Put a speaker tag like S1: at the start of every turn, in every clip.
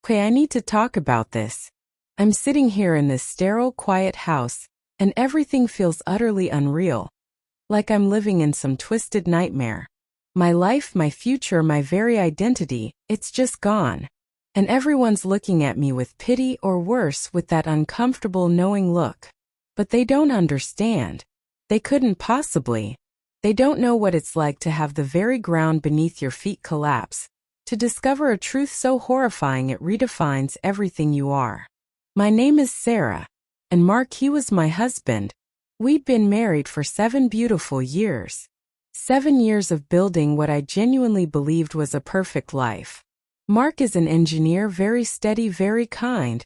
S1: Okay, I need to talk about this. I'm sitting here in this sterile, quiet house, and everything feels utterly unreal. Like I'm living in some twisted nightmare. My life, my future, my very identity, it's just gone. And everyone's looking at me with pity or worse with that uncomfortable knowing look. But they don't understand. They couldn't possibly. They don't know what it's like to have the very ground beneath your feet collapse, to discover a truth so horrifying it redefines everything you are. My name is Sarah, and Mark, he was my husband. We'd been married for 7 beautiful years. 7 years of building what I genuinely believed was a perfect life. Mark is an engineer, very steady, very kind,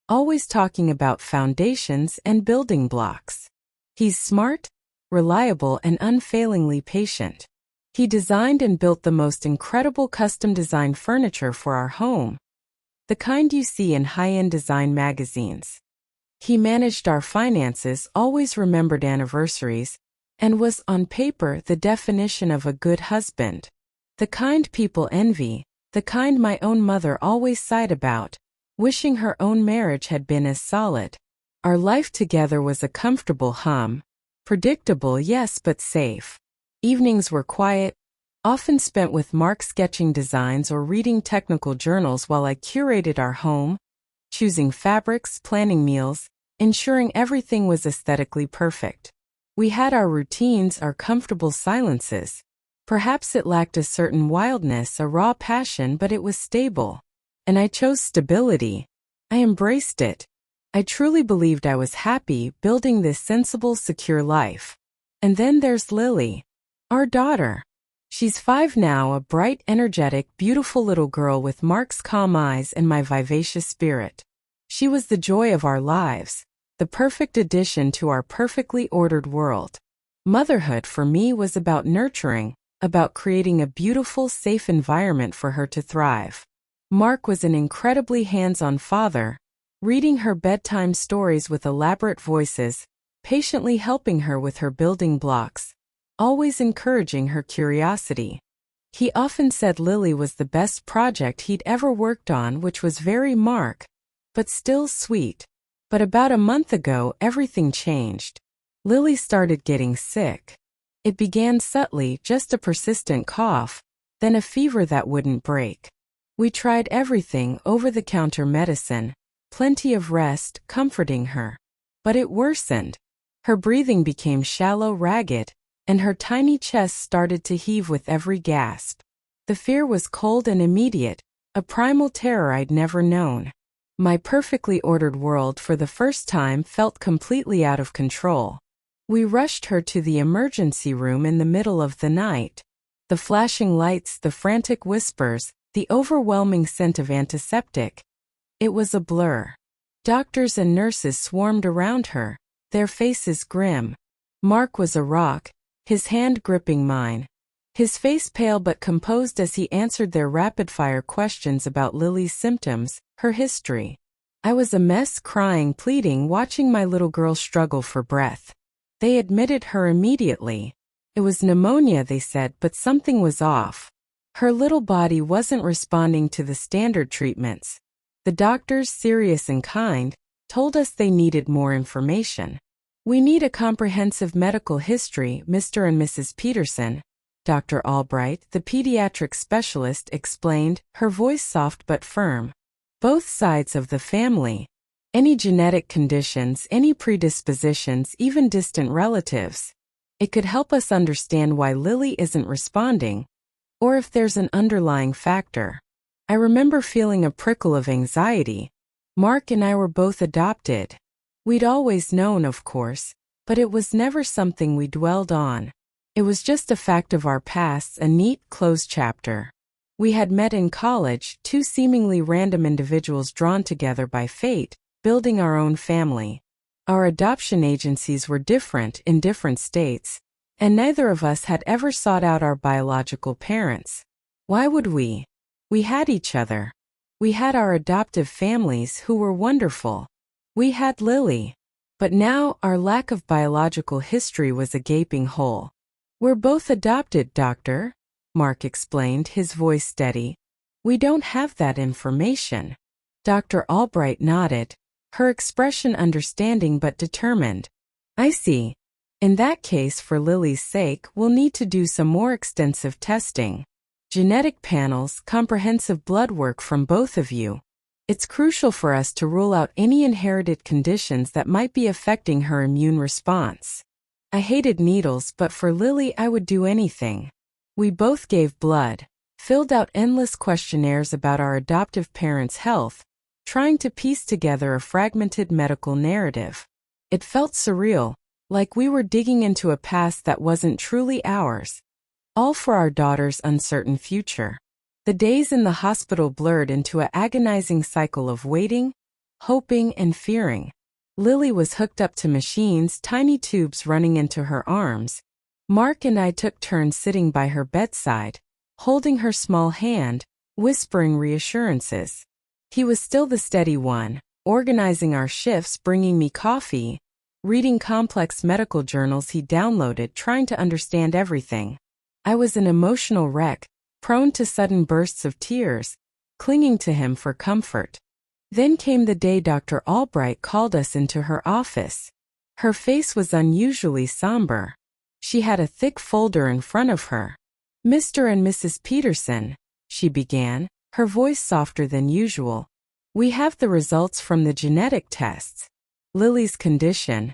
S1: always talking about foundations and building blocks. He's smart, reliable, and unfailingly patient. He designed and built the most incredible custom-designed furniture for our home, the kind you see in high-end design magazines. He managed our finances, always remembered anniversaries, and was, on paper, the definition of a good husband. The kind people envy, the kind my own mother always sighed about, wishing her own marriage had been as solid. Our life together was a comfortable hum. Predictable, yes, but safe. Evenings were quiet, often spent with Mark sketching designs or reading technical journals while I curated our home, choosing fabrics, planning meals, ensuring everything was aesthetically perfect. We had our routines, our comfortable silences. Perhaps it lacked a certain wildness, a raw passion, but it was stable. And I chose stability. I embraced it. I truly believed I was happy building this sensible, secure life. And then there's Lily, our daughter. She's 5 now, a bright, energetic, beautiful little girl with Mark's calm eyes and my vivacious spirit. She was the joy of our lives, the perfect addition to our perfectly ordered world. Motherhood for me was about nurturing, about creating a beautiful, safe environment for her to thrive. Mark was an incredibly hands-on father, reading her bedtime stories with elaborate voices, patiently helping her with her building blocks, always encouraging her curiosity. He often said Lily was the best project he'd ever worked on, which was very Mark, but still sweet. But about a month ago, everything changed. Lily started getting sick. It began subtly, just a persistent cough, then a fever that wouldn't break. We tried everything, over-the-counter medicine, plenty of rest, comforting her. But it worsened. Her breathing became shallow, ragged, and her tiny chest started to heave with every gasp. The fear was cold and immediate, a primal terror I'd never known. My perfectly ordered world for the first time felt completely out of control. We rushed her to the emergency room in the middle of the night. The flashing lights, the frantic whispers, the overwhelming scent of antiseptic. It was a blur. Doctors and nurses swarmed around her, their faces grim. Mark was a rock, his hand gripping mine. His face pale but composed as he answered their rapid-fire questions about Lily's symptoms, her history. I was a mess, crying, pleading, watching my little girl struggle for breath. They admitted her immediately. It was pneumonia, they said, but something was off. Her little body wasn't responding to the standard treatments. The doctors, serious and kind, told us they needed more information. We need a comprehensive medical history, Mr. and Mrs. Peterson. Dr. Albright, the pediatric specialist, explained, her voice soft but firm. Both sides of the family. Any genetic conditions, any predispositions, even distant relatives. It could help us understand why Lily isn't responding, or if there's an underlying factor. I remember feeling a prickle of anxiety. Mark and I were both adopted. We'd always known, of course, but it was never something we dwelled on. It was just a fact of our pasts, a neat, closed chapter. We had met in college, 2 seemingly random individuals drawn together by fate, building our own family. Our adoption agencies were different in different states, and neither of us had ever sought out our biological parents. Why would we? We had each other. We had our adoptive families who were wonderful. We had Lily. But now our lack of biological history was a gaping hole. We're both adopted, Doctor, Mark explained, his voice steady. We don't have that information. Dr. Albright nodded, her expression understanding but determined. I see. In that case, for Lily's sake, we'll need to do some more extensive testing. Genetic panels, comprehensive blood work from both of you. It's crucial for us to rule out any inherited conditions that might be affecting her immune response. I hated needles, but for Lily I would do anything. We both gave blood, filled out endless questionnaires about our adoptive parents' health, trying to piece together a fragmented medical narrative. It felt surreal, like we were digging into a past that wasn't truly ours, all for our daughter's uncertain future. The days in the hospital blurred into an agonizing cycle of waiting, hoping, and fearing. Lily was hooked up to machines, tiny tubes running into her arms. Mark and I took turns sitting by her bedside, holding her small hand, whispering reassurances. He was still the steady one, organizing our shifts, bringing me coffee, reading complex medical journals he downloaded, trying to understand everything. I was an emotional wreck, prone to sudden bursts of tears, clinging to him for comfort. Then came the day Dr. Albright called us into her office. Her face was unusually somber. She had a thick folder in front of her. "Mr. and Mrs. Peterson," she began, her voice softer than usual. "We have the results from the genetic tests. Lily's condition.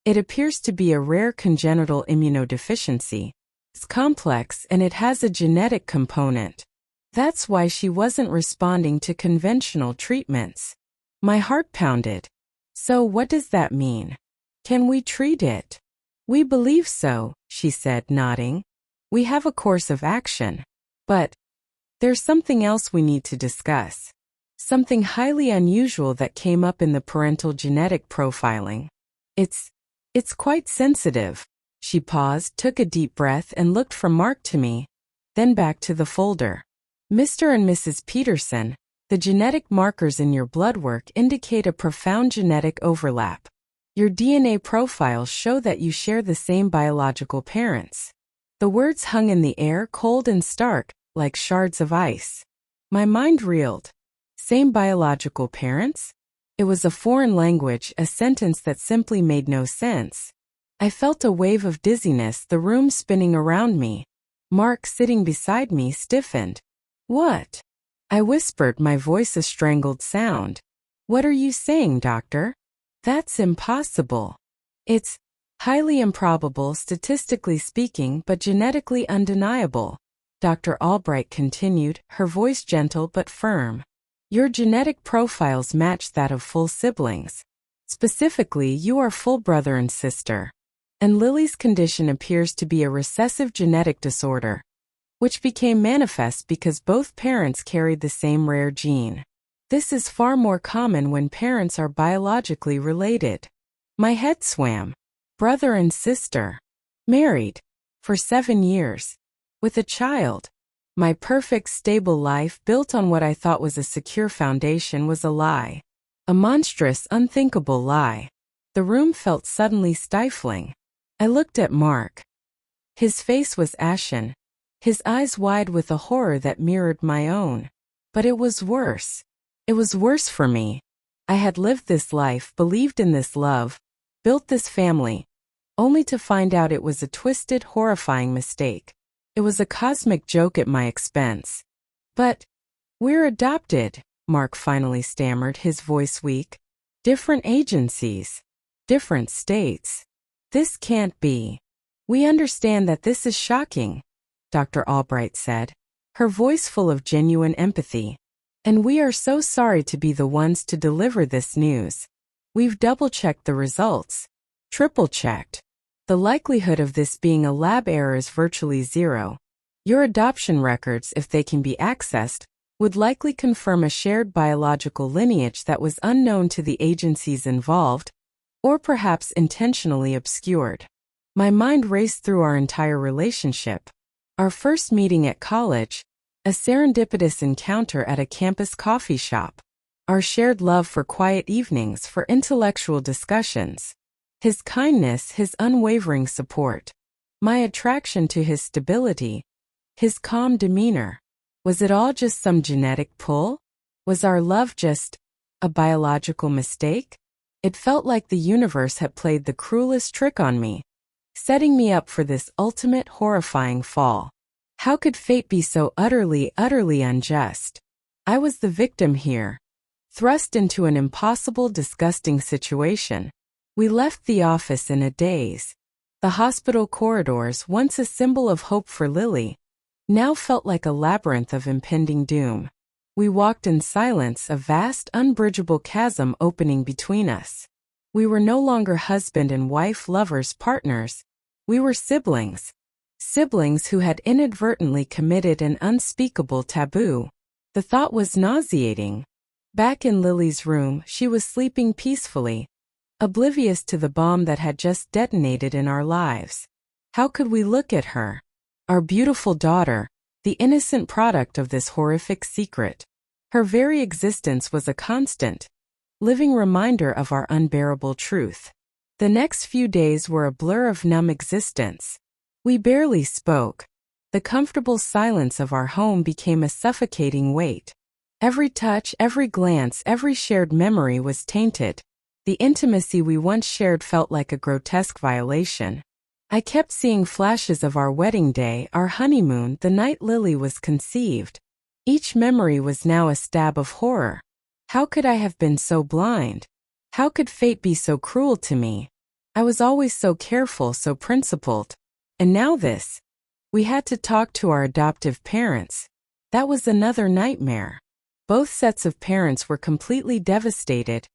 S1: It appears to be a rare congenital immunodeficiency. It's complex and it has a genetic component. That's why she wasn't responding to conventional treatments." My heart pounded. "So what does that mean? Can we treat it?" "We believe so," she said, nodding. "We have a course of action. But there's something else we need to discuss. Something highly unusual that came up in the parental genetic profiling. It's quite sensitive." She paused, took a deep breath, and looked from Mark to me, then back to the folder. "Mr. and Mrs. Peterson, the genetic markers in your blood work indicate a profound genetic overlap. Your DNA profiles show that you share the same biological parents." The words hung in the air, cold and stark, like shards of ice. My mind reeled. Same biological parents? It was a foreign language, a sentence that simply made no sense. I felt a wave of dizziness, the room spinning around me. Mark, sitting beside me, stiffened. "What?" I whispered, my voice a strangled sound. "What are you saying, doctor? That's impossible." "It's highly improbable, statistically speaking, but genetically undeniable," Dr. Albright continued, her voice gentle but firm. "Your genetic profiles match that of full siblings. Specifically, you are full brother and sister. And Lily's condition appears to be a recessive genetic disorder, which became manifest because both parents carried the same rare gene. This is far more common when parents are biologically related." My head swam. Brother and sister. Married. For 7 years. With a child. My perfect, stable life, built on what I thought was a secure foundation, was a lie. A monstrous, unthinkable lie. The room felt suddenly stifling. I looked at Mark. His face was ashen, his eyes wide with a horror that mirrored my own. But it was worse. It was worse for me. I had lived this life, believed in this love, built this family, only to find out it was a twisted, horrifying mistake. It was a cosmic joke at my expense. "But we're adopted," Mark finally stammered, his voice weak. "Different agencies. Different states. This can't be." "We understand that this is shocking," Dr. Albright said, her voice full of genuine empathy. "And we are so sorry to be the ones to deliver this news. We've double-checked the results. Triple-checked. The likelihood of this being a lab error is virtually zero. Your adoption records, if they can be accessed, would likely confirm a shared biological lineage that was unknown to the agencies involved, or perhaps intentionally obscured." My mind raced through our entire relationship. Our first meeting at college, a serendipitous encounter at a campus coffee shop. Our shared love for quiet evenings, for intellectual discussions. His kindness, his unwavering support. My attraction to his stability, his calm demeanor. Was it all just some genetic pull? Was our love just A biological mistake? It felt like the universe had played the cruelest trick on me, setting me up for this ultimate horrifying fall. How could fate be so utterly unjust? I was the victim here, thrust into an impossible, disgusting situation. We left the office in a daze. The hospital corridors, once a symbol of hope for Lily, now felt like a labyrinth of impending doom. We walked in silence, a vast, unbridgeable chasm opening between us. We were no longer husband and wife, lovers, partners. We were siblings. Siblings who had inadvertently committed an unspeakable taboo. The thought was nauseating. Back in Lily's room, she was sleeping peacefully, oblivious to the bomb that had just detonated in our lives. How could we look at her? Our beautiful daughter, the innocent product of this horrific secret. Her very existence was a constant, living reminder of our unbearable truth. The next few days were a blur of numb existence. We barely spoke. The comfortable silence of our home became a suffocating weight. Every touch, every glance, every shared memory was tainted. The intimacy we once shared felt like a grotesque violation. I kept seeing flashes of our wedding day, our honeymoon, the night Lily was conceived. Each memory was now a stab of horror. How could I have been so blind? How could fate be so cruel to me? I was always so careful, so principled. And now this. We had to talk to our adoptive parents. That was another nightmare. Both sets of parents were completely devastated,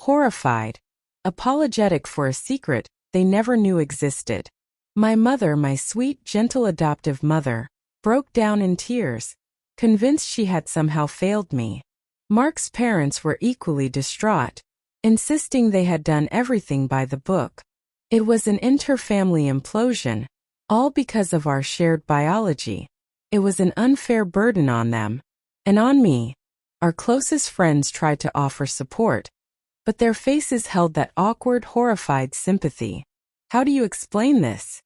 S1: horrified, apologetic for a secret they never knew existed. My mother, my sweet, gentle adoptive mother, broke down in tears, convinced she had somehow failed me. Mark's parents were equally distraught, insisting they had done everything by the book. It was an inter-family implosion, all because of our shared biology. It was an unfair burden on them, and on me. Our closest friends tried to offer support, but their faces held that awkward, horrified sympathy. How do you explain this?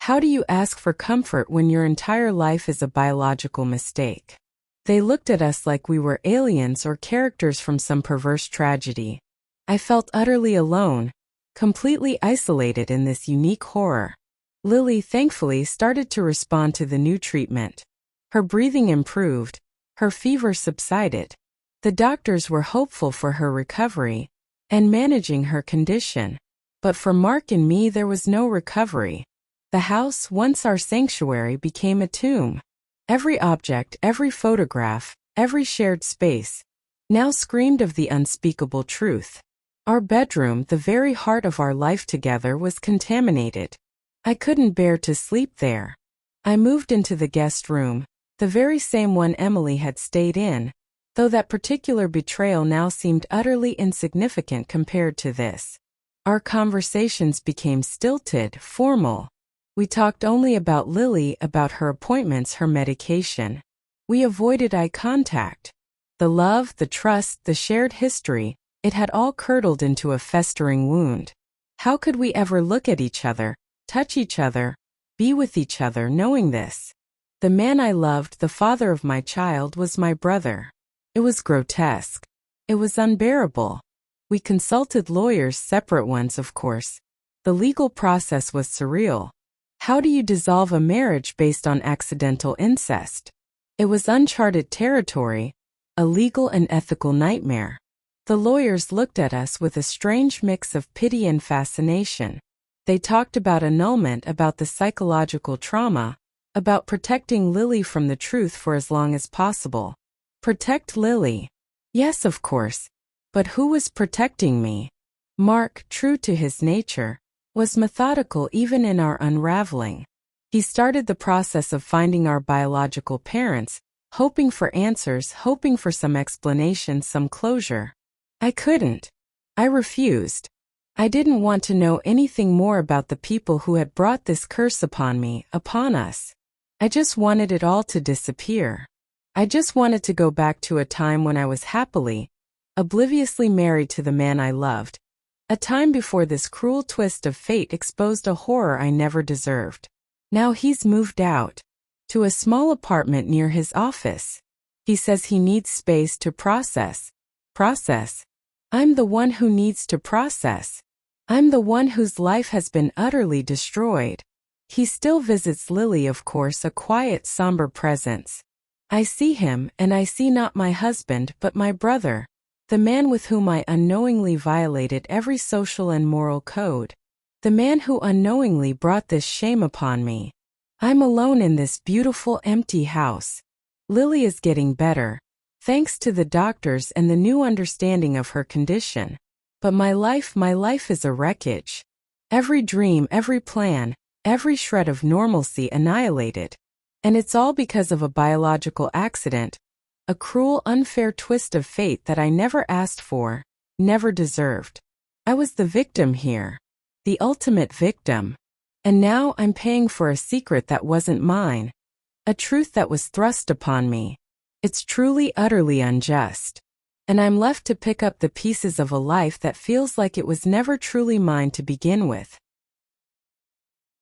S1: How do you ask for comfort when your entire life is a biological mistake? They looked at us like we were aliens or characters from some perverse tragedy. I felt utterly alone, completely isolated in this unique horror. Lily, thankfully, started to respond to the new treatment. Her breathing improved, her fever subsided. The doctors were hopeful for her recovery and managing her condition. But for Mark and me, there was no recovery. The house, once our sanctuary, became a tomb. Every object, every photograph, every shared space, now screamed of the unspeakable truth. Our bedroom, the very heart of our life together, was contaminated. I couldn't bear to sleep there. I moved into the guest room, the very same one Emily had stayed in, though that particular betrayal now seemed utterly insignificant compared to this. Our conversations became stilted, formal. We talked only about Lily, about her appointments, her medication. We avoided eye contact. The love, the trust, the shared history, it had all curdled into a festering wound. How could we ever look at each other, touch each other, be with each other knowing this? The man I loved, the father of my child, was my brother. It was grotesque. It was unbearable. We consulted lawyers, separate ones, of course. The legal process was surreal. How do you dissolve a marriage based on accidental incest? It was uncharted territory, a legal and ethical nightmare. The lawyers looked at us with a strange mix of pity and fascination. They talked about annulment, about the psychological trauma, about protecting Lily from the truth for as long as possible. Protect Lily? Yes, of course. But who was protecting me? Mark, true to his nature, was methodical even in our unraveling. He started the process of finding our biological parents, hoping for answers, hoping for some explanation, some closure. I couldn't. I refused. I didn't want to know anything more about the people who had brought this curse upon me, upon us. I just wanted it all to disappear. I just wanted to go back to a time when I was happily, obliviously married to the man I loved. A time before this cruel twist of fate exposed a horror I never deserved. Now he's moved out to a small apartment near his office. He says he needs space to process. I'm the one who needs to process. I'm the one whose life has been utterly destroyed. He still visits Lily, of course, a quiet, somber presence. I see him, and I see not my husband but my brother, the man with whom I unknowingly violated every social and moral code, the man who unknowingly brought this shame upon me. I'm alone in this beautiful empty house. Lily is getting better, thanks to the doctors and the new understanding of her condition. But my life is a wreckage. Every dream, every plan, every shred of normalcy annihilated. And it's all because of a biological accident, a cruel, unfair twist of fate that I never asked for, never deserved. I was the victim here, the ultimate victim. And now I'm paying for a secret that wasn't mine, a truth that was thrust upon me. It's truly, utterly unjust. And I'm left to pick up the pieces of a life that feels like it was never truly mine to begin with.